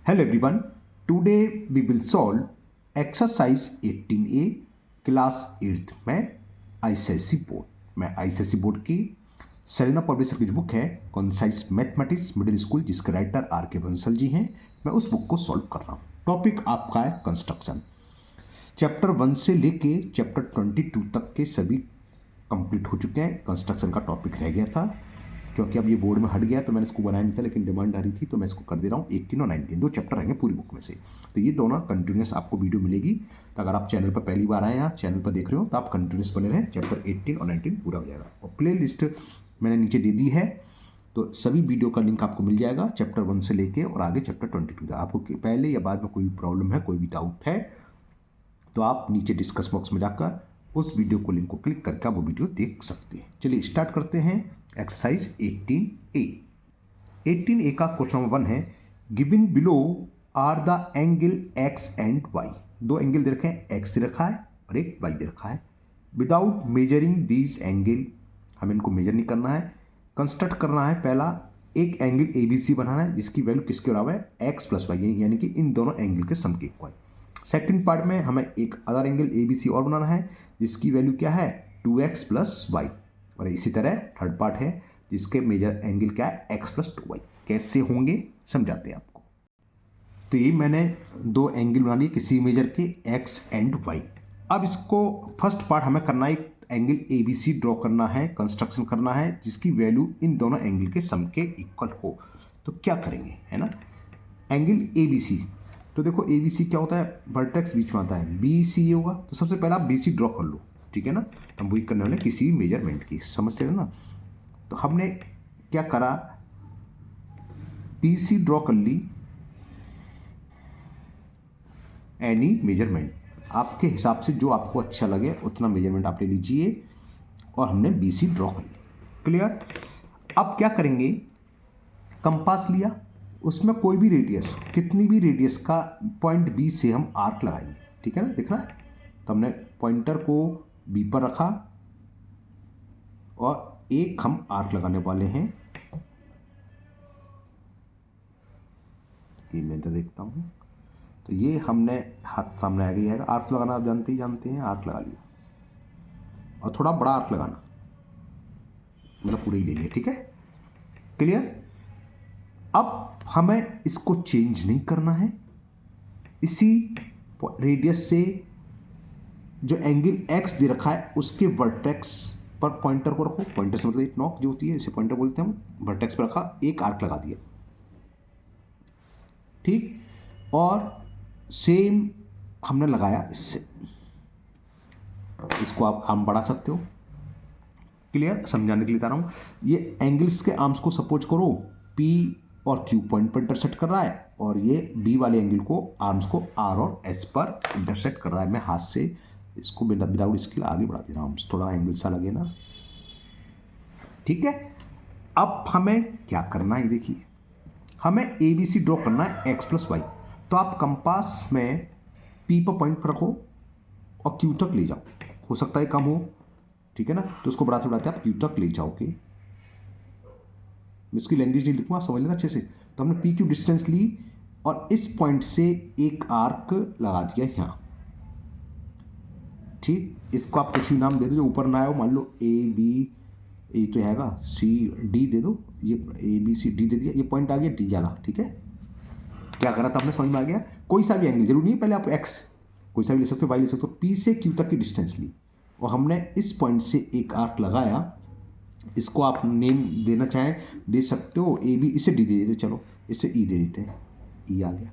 Hello everyone. Today we will solve exercise 18A class 8th में ICSE board मैं ICSE board की Serena publisher की जो book है कॉन्साइज मैथमेटिक्स मिडिल स्कूल जिसके राइटर आर के बंसल जी हैं, मैं उस बुक को सॉल्व कर रहा हूँ। टॉपिक आपका है कंस्ट्रक्शन। चैप्टर 1 से लेके चैप्टर 22 तक के सभी कंप्लीट हो चुके हैं। कंस्ट्रक्शन का टॉपिक रह गया था क्योंकि अब ये बोर्ड में हट गया तो मैंने इसको बनाया नहीं था, लेकिन डिमांड आ रही थी तो मैं इसको कर दे रहा हूँ। 18 और 19 दो चैप्टर रहेंगे पूरी बुक में से, तो ये दोनों कंटिन्यूस आपको वीडियो मिलेगी। तो अगर आप चैनल पर पहली बार आए हैं, चैनल पर देख रहे हो, तो आप कंटिन्यूस बने रहें। चैप्टर 18 और 19 पूरा हो जाएगा और प्ले लिस्ट मैंने नीचे दे दी है, तो सभी वीडियो का लिंक आपको मिल जाएगा चैप्टर 1 से लेके और आगे चैप्टर 22 का। आपको पहले या बाद में कोई प्रॉब्लम है, कोई भी डाउट है, तो आप नीचे डिस्कस बॉक्स में जाकर उस वीडियो को लिंक को क्लिक करके आप वो वीडियो देख सकते हैं। चलिए स्टार्ट करते हैं एक्सरसाइज 18A। 18A का क्वेश्चन नंबर 1 है, given below are the angle x and y. दो एंगल दे रखे हैं, एक्स दे रखा है और एक वाई दे रखा है। विदाउट मेजरिंग दीज एंगल, हमें इनको मेजर नहीं करना है, कंस्ट्रक्ट करना है। पहला एक एंगल ए बी सी बनाना है जिसकी वैल्यू किसके बराबर है, एक्स प्लस वाई, यानी कि इन दोनों एंगल के सम के इक्वल। सेकेंड पार्ट में हमें एक other angle A B C और बनाना है जिसकी वैल्यू क्या है, 2x प्लस वाई। और इसी तरह थर्ड पार्ट है जिसके मेजर एंगल क्या है, x प्लस 2y। कैसे होंगे समझाते हैं आपको। तो ये मैंने दो एंगल बना लिए किसी मेजर के, x एंड y। अब इसको फर्स्ट पार्ट हमें करना है, एक angle A B C draw करना है, कंस्ट्रक्शन करना है जिसकी वैल्यू इन दोनों एंगल के सम के इक्वल हो। तो क्या करेंगे, है ना, एंगल ए बी सी। तो देखो ए बी सी क्या होता है, वर्टेक्स बीच में आता है, बी सी ये होगा। तो सबसे पहले आप बी सी ड्रॉ कर लो, ठीक है ना। हम वही करने वाले किसी मेजरमेंट की, समझते हैं ना। तो हमने क्या करा, बी सी ड्रॉ कर ली, एनी मेजरमेंट आपके हिसाब से जो आपको अच्छा लगे उतना मेजरमेंट आप ले लीजिए और हमने बी सी ड्रॉ कर ली। क्लियर। अब क्या करेंगे, कंपास लिया, उसमें कोई भी रेडियस, कितनी भी रेडियस का पॉइंट बी से हम आर्क लगाएंगे, ठीक है ना, दिख रहा है। तो हमने पॉइंटर को बी पर रखा और एक हम आर्क लगाने वाले हैं। ये मैं इधर देखता हूँ, तो ये हमने हाथ सामने आ गया, आर्क लगाना आप जानते हैं, आर्क लगा लिया और थोड़ा बड़ा आर्क लगाना, मतलब पूरे ही ले लिया, ठीक है, क्लियर। अब हमें इसको चेंज नहीं करना है, इसी रेडियस से जो एंगल एक्स दे रखा है उसके वर्टेक्स पर पॉइंटर को रखो। पॉइंटर से मतलब एक नॉक जो होती है, इसे पॉइंटर बोलते हैं हम। वर्टेक्स पर रखा, एक आर्क लगा दिया, ठीक। और सेम हमने लगाया इससे, इसको आप आर्म बढ़ा सकते हो। क्लियर, समझाने के लिए बता रहा हूँ। ये एंगल्स के आर्म्स को सपोज करो, पी और क्यू पॉइंट पर इंटरसेक्ट कर रहा है और ये बी वाले एंगल को, आर्म्स को आर और एस पर इंटरसेक्ट कर रहा है। मैं हाथ से इसको विदाउट स्किल आगे बढ़ा दे रहा हूँ, थोड़ा एंगल सा लगे ना, ठीक है। अब हमें क्या करना है, देखिए हमें ए बी सी ड्रॉ करना है एक्स प्लस वाई। तो आप कंपास में पी पर पॉइंट पर रखो और क्यू तक ले जाओ, हो सकता है कम हो, ठीक है ना। तो उसको बढ़ाते बढ़ाते आप क्यू तक ले जाओगे। इसकी लैंग्वेज नहीं लिखूँगा, आप समझ लेना अच्छे से। तो हमने पी क्यू डिस्टेंस ली और इस पॉइंट से एक आर्क लगा दिया यहाँ, ठीक। इसको आप कुछ भी नाम दे दो जो ऊपर ना आए हो, मान लो ए बी, ए तो आएगा, सी डी दे दो, ये ए बी सी डी दे दिया, ये पॉइंट आ गया डी वाला, ठीक है। क्या करा था आपने, समझ में आ गया। कोई सा भी एंगल जरूरी नहीं, पहले आप एक्स कोई सा भी ले सकते हो, वाई ले सकते हो। पी से क्यू तक की डिस्टेंस ली और हमने इस पॉइंट से एक आर्क लगाया। इसको आप नेम देना चाहें दे सकते हो, ए बी, इसे डी दे देते, चलो इसे ई दे देते हैं, ई आ गया।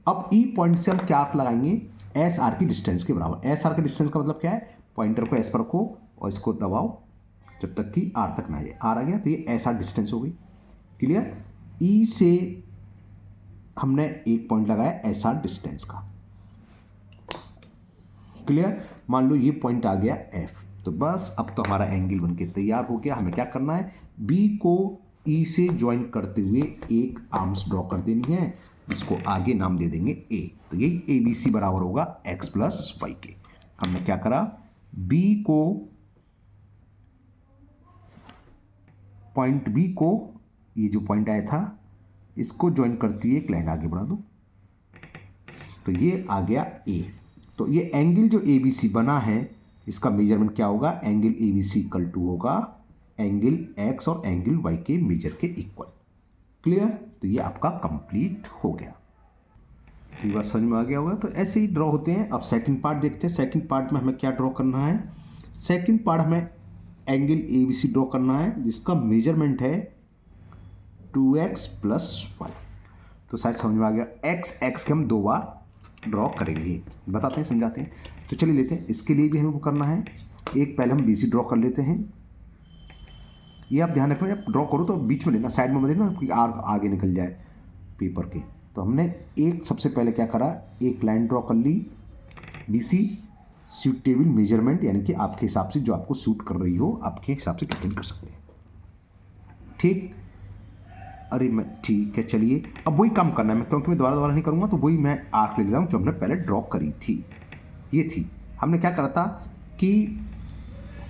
अब ई पॉइंट से हम क्या आर्क लगाएंगे, एस आर की डिस्टेंस के बराबर। एस आर के डिस्टेंस का मतलब क्या है, पॉइंटर को एस पर रखो और इसको दबाओ जब तक कि आर तक ना आए, आर आ गया तो ये एस आर डिस्टेंस हो गई। क्लियर। ई से हमने एक पॉइंट लगाया एस आर डिस्टेंस का, क्लियर। मान लो ये पॉइंट आ गया एफ, तो बस अब तो हमारा एंगल बनके तैयार हो गया। हमें क्या करना है, बी को ई से ज्वाइन करते हुए एक आर्म्स ड्रॉ कर देनी है, इसको आगे नाम दे देंगे ए। तो यही ए बी सी बराबर होगा एक्स प्लस वाई के। हमने क्या करा, बी को, पॉइंट बी को, ये जो पॉइंट आया था इसको ज्वाइन करती है एक लाइन आगे बढ़ा दो, तो ये आ गया ए। तो ये एंगल जो ए बी सी बना है इसका मेजरमेंट क्या होगा, angle A B C equal to होगा एंगल एक्स और एंगल वाई के मेजर के इक्वल। क्लियर? तो ये आपका कंप्लीट हो गया। ये बात समझ में आ गया होगा। तो ऐसे ही ड्रॉ होते हैं। अब सेकंड पार्ट देखते हैं। सेकंड पार्ट में हमें क्या ड्रॉ करना है, सेकंड पार्ट हमें angle A B C draw करना है जिसका मेजरमेंट है 2x + y। तो शायद समझ में आ गया। एक्स के हम 2 बार ड्रॉ करेंगे, बताते हैं, समझाते हैं। तो चलिए लेते हैं। इसके लिए भी हमें वो करना है, एक पहले हम बी सी ड्रॉ कर लेते हैं। ये आप ध्यान रखना, जब ड्रॉ करो तो बीच में लेना, साइड में मत लेना कि आगे निकल जाए पेपर के। तो हमने एक सबसे पहले क्या करा, एक लाइन ड्रॉ कर ली बी सी, सूटेबल मेजरमेंट यानी कि आपके हिसाब से जो आपको सूट कर रही हो आपके हिसाब से कैलकुलेट कर सकते हैं। ठीक, अरे मैं ठीक है, चलिए अब वही काम करना है मैं, क्योंकि मैं दोबारा नहीं करूँगा, तो वही मैं आर्क ले रहा हूँ जो हमने पहले ड्रॉ करी थी। ये थी, हमने क्या करा था कि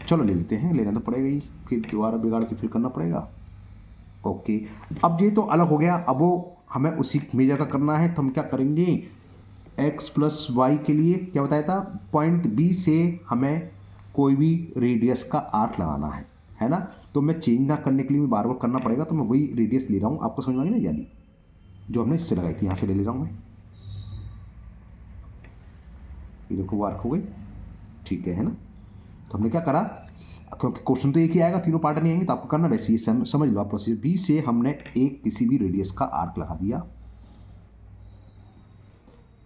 चलो ले लेते हैं, लेना तो पड़ेगा ही, फिर दोबारा बिगाड़ के फिर करना पड़ेगा। ओके, अब ये तो अलग हो गया। अब वो हमें उसी मेजर का करना है, तो हम क्या करेंगे, x + y के लिए क्या बताया था, पॉइंट बी से हमें कोई भी रेडियस का आर्क लगाना है ना। तो मैं चेंज ना करने के लिए बार बार करना पड़ेगा, तो मैं वही रेडियस ले रहा हूँ। आपको समझ में आई ना, यानी जो हमने इससे लगाई थी, यहाँ से ले रहा हूँ मैं। ये देखो वो आर्क हो गई, ठीक है ना। तो हमने क्या करा, क्योंकि क्वेश्चन तो एक ही आएगा, तीनों पार्ट नहीं आएंगे, तो आपको करना वैसे ही, समझ लो आप प्रोसीजर। बी से हमने एक किसी भी रेडियस का आर्क लगा दिया,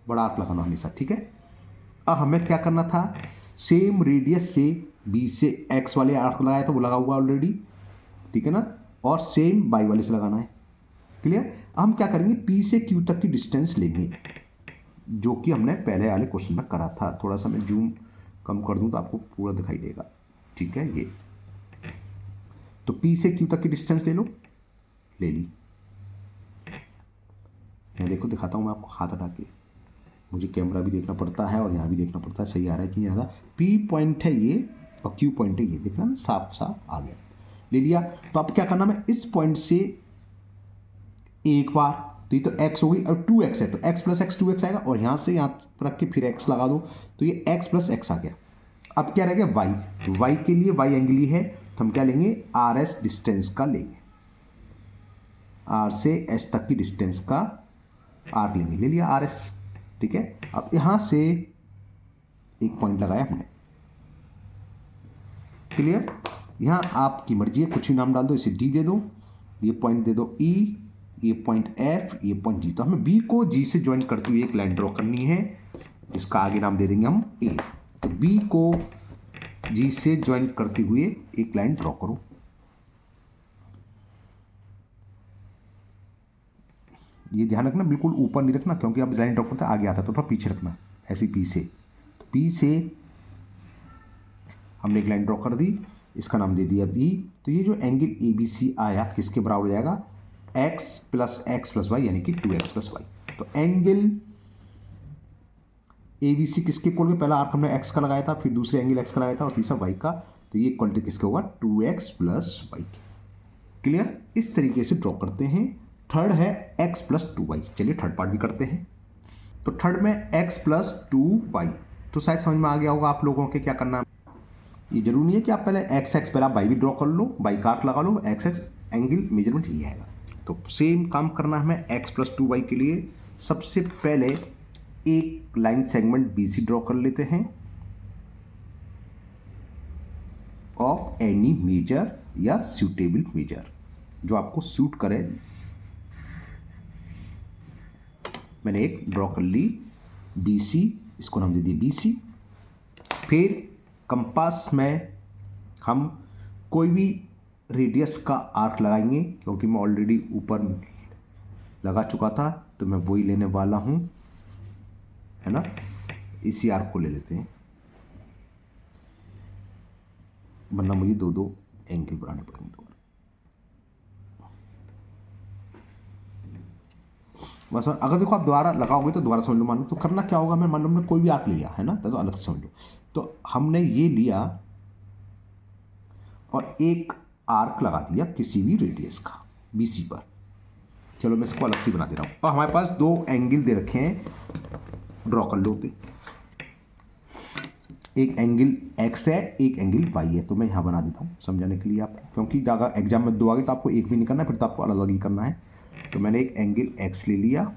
बड़ा आर्क लगाना हमेशा, ठीक है। अब हमें क्या करना था, सेम रेडियस से बी से एक्स वाले आर्क लगाया था, वो लगा हुआ ऑलरेडी, ठीक है ना, और सेम वाई वाले से लगाना है। क्लियर? अब हम क्या करेंगे, पी से क्यू तक की डिस्टेंस लेंगे, जो कि हमने पहले वाले क्वेश्चन में करा था। थोड़ा सा मैं जूम कम कर दूं तो आपको पूरा दिखाई देगा, ठीक है। ये तो पी से क्यू तक की डिस्टेंस ले लो, ले ली। मैं देखो दिखाता हूँ मैं आपको, हाथ हटा के, मुझे कैमरा भी देखना पड़ता है और यहाँ भी देखना पड़ता है, सही आ रहा है कि यहाँ पी पॉइंट है ये और क्यू पॉइंट है ये, देखना ना, साफ साफ आ गया, ले लिया। तो अब क्या करना, मैं इस पॉइंट से एक बार, तो ये तो x हो गई, अब 2x है तो x + x 2x आएगा, और यहाँ से यहाँ रख के फिर x लगा दो, तो ये x + x आ गया। अब क्या रह गया, y। y के लिए y एंगल ही है, तो हम क्या लेंगे, RS डिस्टेंस का लेंगे, R से S तक की डिस्टेंस का आर्क लेंगे, ले लिया RS, ठीक है। अब यहाँ से एक पॉइंट लगाया हमने, क्लियर। यहाँ आपकी मर्जी है, कुछ भी नाम डाल दो, इसे D दे दो, ये पॉइंट दे दो E, ये पॉइंट F, ये पॉइंट G। तो हमें B को G से ज्वाइन करते हुए एक लाइन ड्रॉ करनी है, जिसका आगे नाम दे देंगे हम A। तो B को G से ज्वाइन करते हुए एक लाइन ड्रॉ करो। ये ध्यान रखना, बिल्कुल ऊपर नहीं रखना, क्योंकि अब लाइन ड्रॉ करते आगे आता है, तो थोड़ा पीछे रखना, ऐसे P से। तो P से हमने एक लाइन ड्रॉ कर दी, इसका नाम दे दिया B। तो ये जो एंगल ABC आया किसके बराबर हो जाएगा, x + y यानी कि 2x + y। तो एंगल ABC किसके इक्वल में, पहला आर्क हमने x का लगाया था, फिर दूसरे एंगल x का लगाया था, और तीसरा y का। तो ये इक्वलिटी किसके होगा, 2x + y। क्लियर? इस तरीके से ड्रॉ करते हैं। थर्ड है x + 2y। चलिए थर्ड पार्ट भी करते हैं। तो थर्ड में x + 2y, तो शायद समझ में आ गया होगा आप लोगों के क्या करना है। ये जरूरी नहीं है कि आप पहले x पहले आप y भी ड्रॉ कर लो, y का आर्क लगा लो, x एंगल मेजरमेंट ही आएगा। तो सेम काम करना है हमें x + 2y के लिए। सबसे पहले एक लाइन सेगमेंट BC ड्रॉ कर लेते हैं ऑफ एनी मेजर या सूटेबल मेजर, जो आपको सूट करे। मैंने एक ड्रॉ कर ली BC, इसको नाम दे दिया BC। फिर कंपास में हम कोई भी रेडियस का आर्क लगाएंगे, क्योंकि मैं ऑलरेडी ऊपर लगा चुका था, तो मैं वही लेने वाला हूँ, है ना। इसी आर्क को ले लेते हैं, वरना मुझे दो एंगल बनाने पड़ेंगे दोबारा। बस अगर देखो आप दोबारा लगाओगे तो दोबारा समझ लो, मान लो तो करना क्या होगा, मैं मान लो हमने कोई भी आर्क लिया है ना, तो अलग से समझ लो। तो हमने ये लिया और एक आर्क लगा दिया किसी भी रेडियस का BC पर, चलो मैं इसको अलग से बना दे रहा हूँ। तो हमारे पास दो एंगल दे रखे हैं, ड्रॉ कर लो। एक एंगल एक्स है, एक एंगल वाई है। तो मैं यहाँ बना देता हूँ समझाने के लिए आपको, क्योंकि अगर एग्जाम में दो आ गए तो आपको एक भी नहीं करना, फिर तो आपको अलग अलग ही करना है। तो मैंने एक एंगल एक्स ले लिया,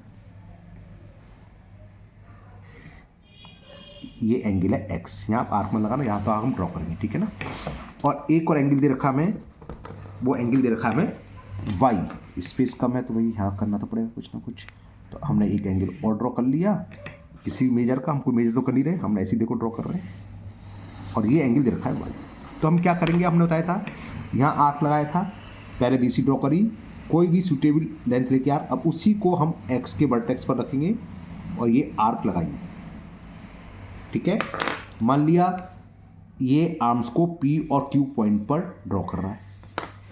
ये एंगल है एक्स, यहाँ आर्क में लगाना, यहाँ तो आर्क हम ड्रॉ करेंगे, ठीक है ना। और एक और एंगल दे रखा हमें, वो एंगल दे रखा हमें वाई। स्पेस कम है तो भाई यहाँ करना तो पड़ेगा कुछ ना कुछ। तो हमने एक एंगल और ड्रॉ कर लिया, किसी मेजर का, हम कोई मेजर तो कर नहीं रहे, हमने ऐसे ही देखो ड्रॉ कर रहे हैं। और ये एंगल दे रखा है वाई। तो हम क्या करेंगे, हमने बताया था यहाँ आर्क लगाया था, पहले बी सी ड्रॉ करी, कोई भी सूटेबल लेंथ लेके आर्क, अब उसी को हम एक्स के वर्टेक्स पर रखेंगे और ये आर्क लगाएंगे, ठीक है। मान लिया ये आर्म्स को पी और क्यू पॉइंट पर ड्रॉ कर रहा है,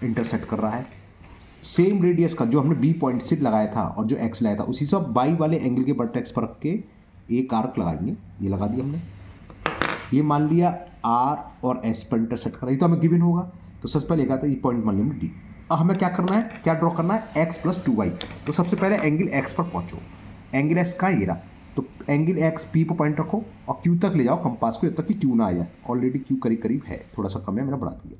इंटरसेक्ट कर रहा है। सेम रेडियस का जो हमने बी पॉइंट से लगाया था और जो एक्स लगाया था, उसी से बाई वाले एंगल के वर्टेक्स पर रख के एक आर्क लगाएंगे। ये लगा दिया हमने। ये मान लिया आर और एस पर इंटरसेक्ट कर रहा है, तो हमें गिवन होगा। तो सबसे पहले कहा था ये पॉइंट मान लिया हमने डी। अब हमें क्या करना है, क्या ड्रॉ करना है, एक्स प्लस 2y। तो सबसे पहले एंगल एक्स पर पहुंचो, एंगल एक्स कहाँ, ये रहा। तो एंगल एक्स पी पर पॉइंट रखो और क्यू तक ले जाओ कंपास को, जब तक कि क्यू ना आ जाए। ऑलरेडी क्यू करीब करीब है, थोड़ा सा कम है, मैंने बढ़ा दिया।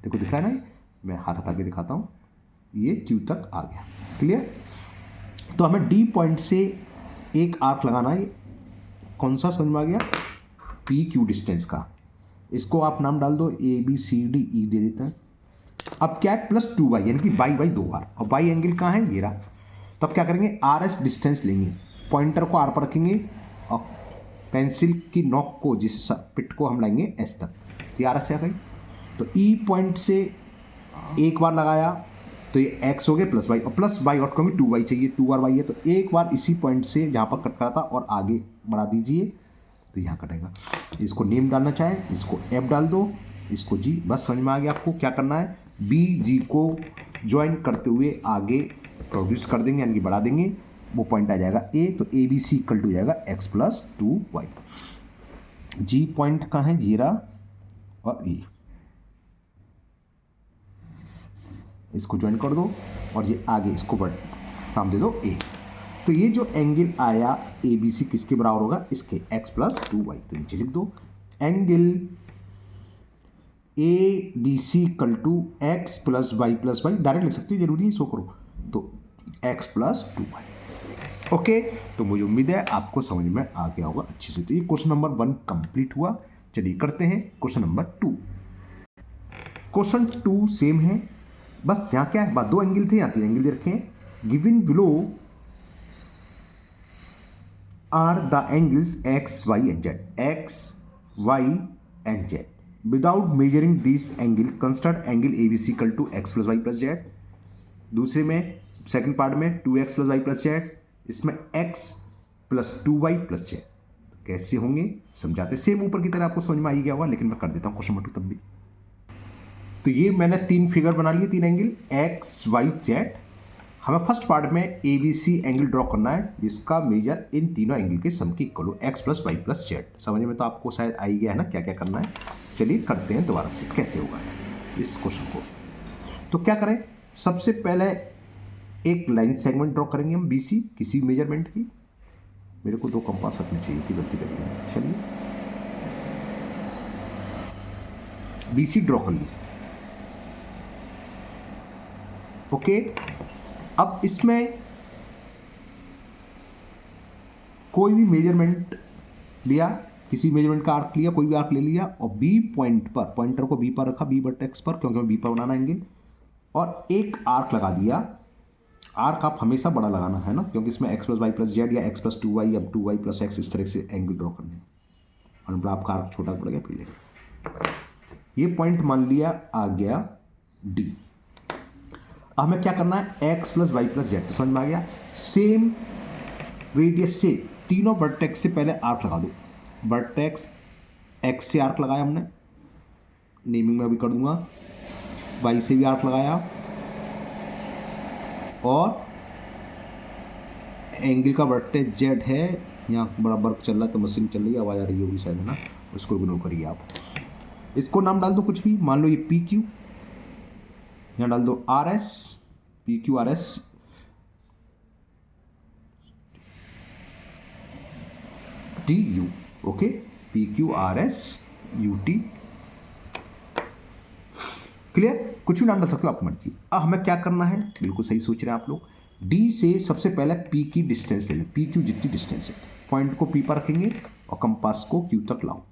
देखो दिख रहा है ना, मैं हाथ हटा के दिखाता हूँ, ये क्यू तक आ गया। क्लियर। तो हमें डी पॉइंट से एक आर्क लगाना है, कौन सा समझ में आ गया, पी क्यू डिस्टेंस का। इसको आप नाम डाल दो ए बी सी डी ई दे देते हैं। अब क्या है, प्लस 2y, यानी कि बाई बाई 2 बार, और बाई एंगल कहाँ है, ये रहा। तो अब क्या करेंगे, आर एस डिस्टेंस लेंगे, पॉइंटर को आर पर रखेंगे और पेंसिल की नोक को, जिस पिट को हम लाएंगे एस तक, तो ये आर एस आ गई। तो ई पॉइंट से एक बार लगाया तो ये एक्स हो गया प्लस वाई, और प्लस वाई और क्योंकि 2y चाहिए, 2 बार वाई है, तो एक बार इसी पॉइंट से जहाँ पर कट करा था और आगे बढ़ा दीजिए, तो यहाँ कटेगा। इसको नेम डालना चाहे, इसको एफ डाल दो, इसको जी। बस समझ में आ गया आपको क्या करना है। बी जी को ज्वाइन करते हुए आगे प्रोड्यूस कर देंगे, यानी कि बढ़ा देंगे, वो पॉइंट आ जाएगा ए। तो A B C equal to जाएगा x plus 2y। G point कहाँ है, जीरा और ई, इसको ज्वाइन कर दो और ये आगे इसको बढ़ नाम दे दो ए। तो ये जो एंगल आया ए बी सी किसके बराबर होगा, इसके, एक्स प्लस 2y। तो नीचे लिख दो angle A B C equal to x plus y, direct लिख सकते हो, जरूरी है सो करो। तो एक्स प्लस 2y। ओके, तो मुझे उम्मीद है आपको समझ में आ गया होगा अच्छे से। तो ये क्वेश्चन नंबर 1 कंप्लीट हुआ। चलिए करते हैं क्वेश्चन नंबर 2। क्वेश्चन 2 सेम है, बस यहाँ क्या है, दो एंगल थे, यहाँ 3 एंगल दे रखे हैं। Given below are the angles x y and z, x y and z. Without measuring this angle construct angle A B C equal to x plus y plus z. दूसरे में second part में 2x plus y plus z, इसमें x plus 2y plus z. कैसे होंगे समझाते, same ऊपर की तरह आपको समझ में आ ही गया होगा, लेकिन मैं कर देता हूँ क्वेश्चन नंबर 2 तब भी। तो ये मैंने 3 फिगर बना लिए, 3 एंगल एक्स वाई जेड। हमें फर्स्ट पार्ट में A B C angle draw करना है, जिसका मेजर इन तीनों एंगल के सम के इक्वल हो, x plus y plus z. समझ में तो आपको शायद आ ही गया है ना क्या क्या करना है। चलिए करते हैं दोबारा से कैसे होगा इस क्वेश्चन को। तो क्या करें, सबसे पहले एक लाइन सेगमेंट ड्रॉ करेंगे हम बी सी, किसी मेजरमेंट की। मेरे को 2 कंपास रखनी चाहिए थी, गलती करी मैंने। चलिए बी सी ड्रॉ कर ली। ओके, अब इसमें कोई भी मेजरमेंट लिया, किसी मेजरमेंट का आर्क लिया, कोई भी आर्क ले लिया, और बी पॉइंट पर, पॉइंटर को बी पर रखा, बी वर्टेक्स पर, क्योंकि हमें बी पर बनाना एंगल, और एक आर्क लगा दिया। आर्क आप हमेशा बड़ा लगाना है ना, क्योंकि इसमें x plus y plus z या एक्स प्लस 2y या 2y प्लस एक्स, इस तरह से एंगल ड्रॉ करने हैं। और बड़ा आपका आर्क छोटा पड़ गया फिर। ये पॉइंट मान लिया आ गया डी। हमें क्या करना है, x plus y plus z. तो समझ में आ गया। सेम रेडियस से तीनों वर्टेक्स से पहले आर्क लगा दो। वर्टेक्स एक्स से आर्क लगाया हमने, नेमिंग में भी कर दूंगा, वाई से भी आर्क लगाया, और एंगल का वर्टेक्स जेड है, यहाँ बड़ा वर्क चल रहा है तो मशीन चल रही है, आवाज़ आ रही होगी शायद, है ना, उसको इग्नोर करिए आप। इसको नाम डाल दो कुछ भी, मान लो ये पी क्यू, यहाँ डाल दो R S, P Q R S. T U, okay, P Q R S U T, clear. कुछ भी नाम डाल सकते हो, आपकी मर्जी। अब हमें क्या करना है, बिल्कुल सही सोच रहे हैं आप लोग। डी से सबसे पहले पी की डिस्टेंस ले लें, पी क्यू जितनी डिस्टेंस है, पॉइंट को पी पर रखेंगे और कंपास को क्यू तक लाओ।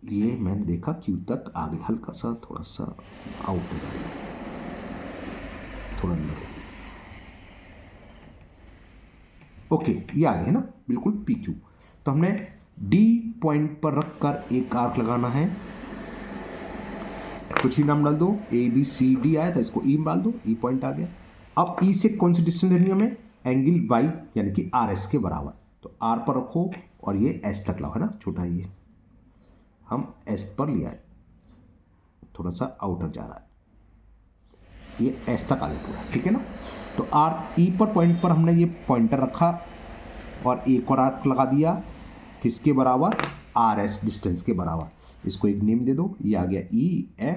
ये मैंने देखा क्यू तक आगे, हल्का सा थोड़ा सा आउट हो जाएगा, थोड़ा अंदर, ओके, ये आगे है ना, बिल्कुल पी क्यू। तो हमने डी पॉइंट पर रखकर एक आर्क लगाना है, कुछ ही नाम डाल दो, ए बी सी डी आया था, इसको ई डाल दो, ई पॉइंट आ गया। अब ई से कौन सी डिस्टेंस लेनी है हमें, एंगल वाई यानी कि आर एस के बराबर। तो आर पर रखो और ये एस तक लाओ, है ना, छोटा ये हम एस पर लिया है, थोड़ा सा आउटर जा रहा है, ये एस तक आ गया पूरा, ठीक है ना। तो आर ई पर पॉइंट पर हमने ये पॉइंटर रखा और एक और आर्क लगा दिया, किसके बराबर, आर एस डिस्टेंस के बराबर। इसको एक नेम दे दो, ये आ गया ई ए।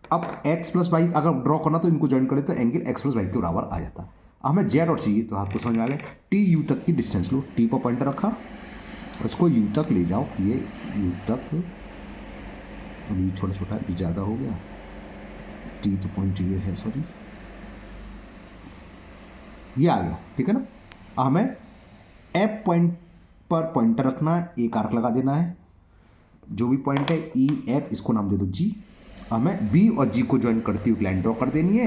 अब एक्स प्लस वाई अगर ड्रॉ करना तो इनको ज्वाइन करे तो एंगल एक्स प्लस वाई के बराबर आ जाता। हमें जेड और चाहिए, तो आपको समझ में आ गया, टी यू तक की डिस्टेंस लो, टी पर पॉइंटर रखा, उसको यू तक ले जाओ, ये यू तक, अभी छोटा छोटा ये ज़्यादा हो गया, टी तो पॉइंट ये है, सॉरी, ये आ गया, ठीक है ना। हमें एफ पॉइंट पर पॉइंटर रखना है, एक आर्क लगा देना है, जो भी पॉइंट है ई एफ, इसको नाम दे दो जी। हमें बी और जी को ज्वाइन करती हुई लाइन ड्रॉ कर देनी है।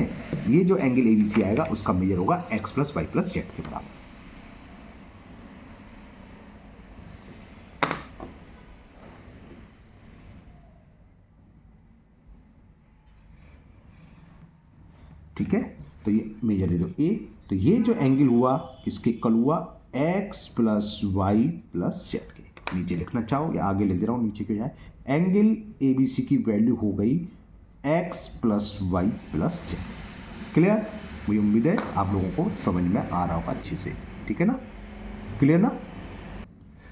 ये जो एंगल ए बी सी आएगा उसका मेजर होगा x plus y plus z के बराबर। ठीक है, तो ये मेजर दे दो ए। तो ये जो एंगल हुआ किसके इक्वल हुआ, x plus y plus z के। नीचे लिखना चाहो या आगे लिख दे रहा हूँ, नीचे क्यों जाए, एंगल ए बी सी की वैल्यू हो गई x plus y plus z. Clear, मुझे उम्मीद है आप लोगों को समझ में आ रहा होगा अच्छे से, ठीक है ना, क्लियर ना।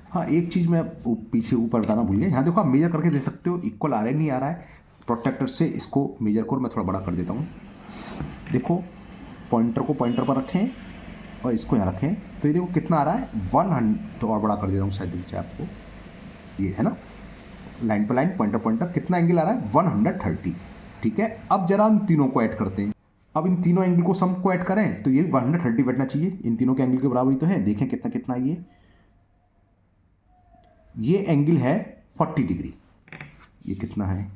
हाँ, एक चीज़ मैं पीछे ऊपर बताना भूल गया, यहाँ देखो आप मेजर करके दे सकते हो, इक्वल आ रहा है नहीं आ रहा है, प्रोटेक्टर से इसको मेजर करो, मैं थोड़ा बड़ा कर देता हूँ। देखो पॉइंटर को पॉइंटर पर रखें और इसको यहाँ रखें, तो ये देखो कितना आ रहा है 100, तो और बड़ा कर दे रहा हूँ शायद नीचे आपको, ये है ना, लाइन पर लाइन पॉइंटर पॉइंटर, कितना एंगल आ रहा है 130, ठीक है। अब जरा इन तीनों को ऐड करते हैं, अब इन तीनों एंगल को सम को ऐड करें तो ये 130 बैठना चाहिए, इन तीनों के एंगल के बराबर ही तो है। देखें कितना कितना ये एंगल है 40 डिग्री, ये कितना है,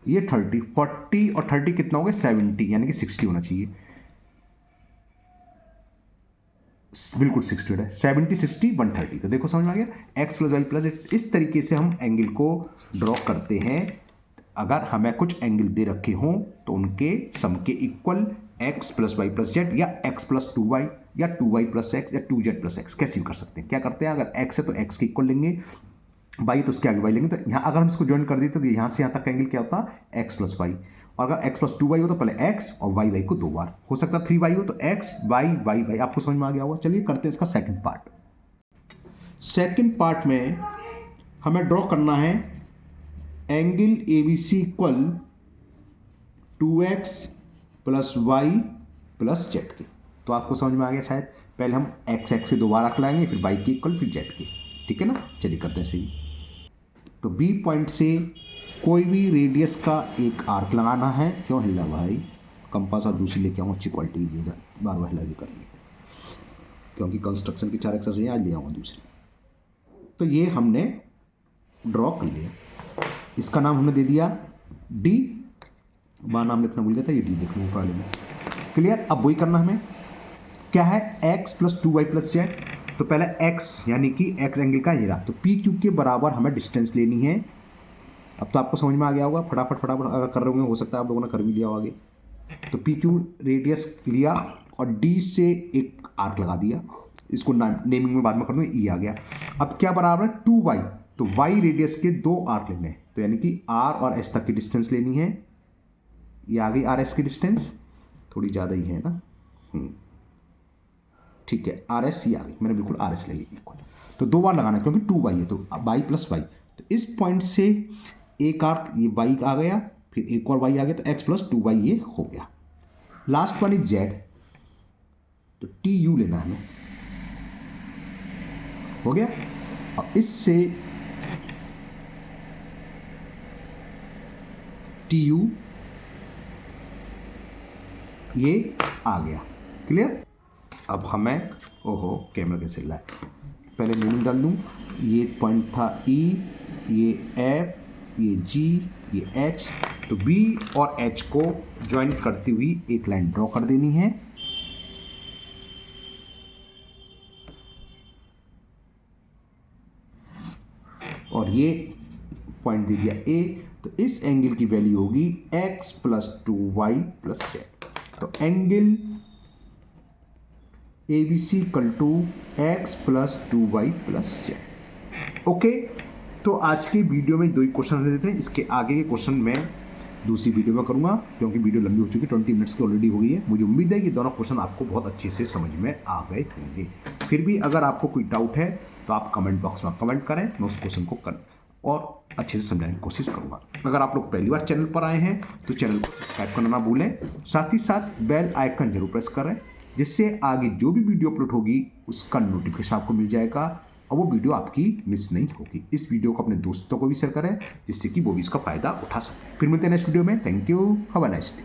ये 30, 40 और 30 कितना हो गया 70, यानी कि 60 होना चाहिए, बिल्कुल 60 है, 70 60 130। तो देखो समझ में आ गया, एक्स प्लस वाई प्लस, इस तरीके से हम एंगल को ड्रॉ करते हैं। अगर हमें कुछ एंगल दे रखे हों तो उनके सम के equal x plus y plus z, या एक्स प्लस 2y, या 2y प्लस एक्स, या 2z प्लस एक्स, कैसे भी कर सकते हैं। क्या करते हैं, अगर एक्स है तो एक्स के इक्वल लेंगे, वाई तो उसके आगे वाई लेंगे। तो यहाँ अगर हम इसको ज्वाइन कर देते तो यहाँ से यहाँ तक का एंगल क्या होता है, एक्स प्लस वाई। और अगर एक्स प्लस 2y हो तो पहले एक्स और वाई वाई को 2 बार, हो सकता है 3y हो तो एक्स वाई वाई वाई। आपको समझ में आ गया होगा। चलिए करते हैं इसका सेकंड पार्ट। सेकंड पार्ट में हमें ड्रॉ करना है angle A B C equal 2x plus y plus z के। तो आपको समझ में आ गया शायद। पहले हम एक्स एक्स से 2 बार आर्क लाएंगे, फिर वाई के इक्वल, फिर जेड के, ठीक है ना। चलिए करते हैं सही। तो बी पॉइंट से कोई भी रेडियस का एक आर्क लगाना है। क्यों हिला भाई, कंपास और दूसरी लेके आऊँ, अच्छी क्वालिटी की देगा, बार बार हिला भी करेंगे क्योंकि कंस्ट्रक्शन की 4 एक्सरसाइज आज ले आऊँगा दूसरी। तो ये हमने ड्रॉ कर लिया, इसका नाम हमने दे दिया डी, वहाँ नाम लिखना भूल गया था, ये डी देख लो पहले में। क्लियर। अब वही करना हमें, क्या है, x plus 2y plus z. तो पहले x यानी कि x एंगल का ये रहा, तो पी क्यू के बराबर हमें डिस्टेंस लेनी है। अब तो आपको समझ में आ गया होगा, फटाफट फटाफट अगर कर रहे होंगे, हो सकता है आप लोगों ने कर भी लिया हो आगे। तो पी क्यू रेडियस लिया और डी से एक आर्क लगा दिया, इसको नेमिंग में बाद में कर दूँ, ई आ गया। अब क्या बराबर है 2y, तो y रेडियस के 2 आर्क लेने हैं, तो यानी कि r और s तक की डिस्टेंस लेनी है। ये आ गई आर एस की डिस्टेंस, थोड़ी ज़्यादा ही है ना, ठीक है। आर एस ये आ गई, मैंने बिल्कुल आर एस ले ली इक्वल। तो 2 बार लगाना क्योंकि 2y है, तो y प्लस वाई। तो इस पॉइंट से एक आर्क ये y आ गया, फिर एक और y आ गया, तो x प्लस 2y ये हो गया। लास्ट वाली z, तो टी यू लेना है हमें। हो गया। अब इससे टी यू ये आ गया। क्लियर। अब हमें ओहो कैमरा कैसे हिल रहा है, पहले मीनिंग डाल दूं। ये पॉइंट था ई, ये एफ, ये जी, ये एच। तो बी और एच को ज्वाइन करती हुई एक लाइन ड्रॉ कर देनी है। और ये पॉइंट दे दिया ए। तो इस एंगल की वैल्यू होगी x plus 2y plus z. तो angle ABC equal to x plus 2y plus z. Okay. तो आज की वीडियो में 2 ही क्वेश्चन देते हैं। इसके आगे के क्वेश्चन मैं दूसरी वीडियो में करूंगा, क्योंकि वीडियो लंबी हो चुकी है, 20 मिनट्स की ऑलरेडी हो गई है। मुझे उम्मीद है कि दोनों क्वेश्चन आपको बहुत अच्छे से समझ में आ गए होंगे। फिर भी अगर आपको कोई डाउट है तो आप कमेंट बॉक्स में कमेंट करें, मैं उस क्वेश्चन को और अच्छे से समझाने की कोशिश करूंगा। अगर आप लोग पहली बार चैनल पर आए हैं तो चैनल को सब्सक्राइब करना ना भूलें, साथ ही साथ बेल आइकन जरूर प्रेस करें, जिससे आगे जो भी वीडियो अपलोड होगी उसका नोटिफिकेशन आपको मिल जाएगा और वो वीडियो आपकी मिस नहीं होगी। इस वीडियो को अपने दोस्तों को भी शेयर करें, जिससे कि वो भी इसका फायदा उठा सकें। फिर मिलते हैं नेक्स्ट वीडियो में। Thank you, have a nice day.